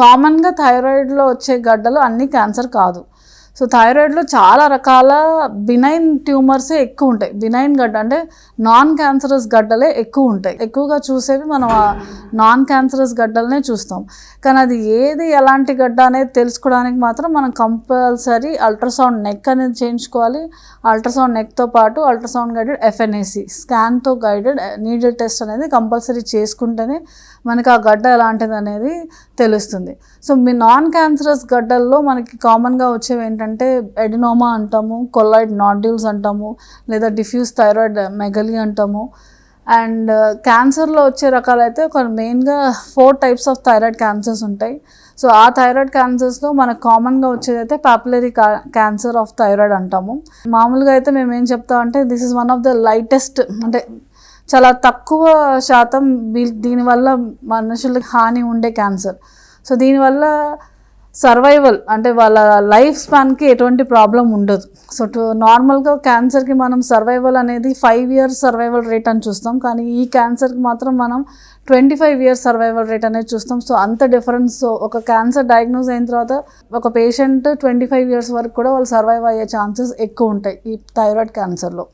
కామన్గా థైరాయిడ్లో వచ్చే గడ్డలు అన్ని క్యాన్సర్ కాదు. సో థైరాయిడ్లో చాలా రకాల బినైన్ ట్యూమర్సే ఎక్కువ ఉంటాయి. బినైన్ గడ్డ అంటే నాన్ క్యాన్సరస్ గడ్డలే ఎక్కువ ఉంటాయి. ఎక్కువగా చూసేవి మనం నాన్ క్యాన్సరస్ గడ్డలనే చూస్తాం. కానీ అది ఏది ఎలాంటి గడ్డ అనేది తెలుసుకోవడానికి మాత్రం మనం కంపల్సరీ అల్ట్రాసౌండ్ నెక్ అనేది చేయించుకోవాలి. అల్ట్రాసౌండ్ నెక్తో పాటు అల్ట్రాసౌండ్ గైడెడ్ ఎఫ్ఎన్ఏసి స్కాన్తో గైడెడ్ నీడిల్ టెస్ట్ అనేది కంపల్సరీ చేసుకుంటేనే మనకి ఆ గడ్డ ఎలాంటిది అనేది తెలుస్తుంది. సో మీ నాన్ క్యాన్సరస్ గడ్డల్లో మనకి కామన్గా వచ్చేవి ఏంటంటే ఎడినోమా అంటాము, కొల్లాయిడ్ నాడ్యూల్స్ అంటాము, లేదా డిఫ్యూజ్ థైరాయిడ్ మెగలీ అంటాము. అండ్ క్యాన్సర్లో వచ్చే రకాలైతే ఒక మెయిన్గా 4 types ఆఫ్ థైరాయిడ్ క్యాన్సర్స్ ఉంటాయి. సో ఆ థైరాయిడ్ క్యాన్సర్స్లో మనకు కామన్గా వచ్చేదైతే పాపులరీ క్యాన్సర్ ఆఫ్ థైరాయిడ్ అంటాము. మామూలుగా అయితే మేము ఏం చెప్తామంటే this is one of the lightest, అంటే చాలా తక్కువ శాతం దీనివల్ల మనుషులకి హాని ఉండే క్యాన్సర్. సో దీనివల్ల సర్వైవల్ అంటే వాళ్ళ లైఫ్ స్పాన్కి ఎటువంటి ప్రాబ్లం ఉండదు. సో నార్మల్గా క్యాన్సర్కి మనం సర్వైవల్ అనేది 5 years సర్వైవల్ రేట్ అని చూస్తాం, కానీ ఈ క్యాన్సర్కి మాత్రం మనం 25 years సర్వైవల్ రేట్ అనేది చూస్తాం. సో అంత డిఫరెన్స్. ఒక క్యాన్సర్ డయాగ్నోజ్ అయిన తర్వాత ఒక పేషెంట్ 25 years వరకు కూడా వాళ్ళు సర్వైవ్ అయ్యే ఛాన్సెస్ ఎక్కువ ఉంటాయి ఈ థైరాయిడ్ క్యాన్సర్లో.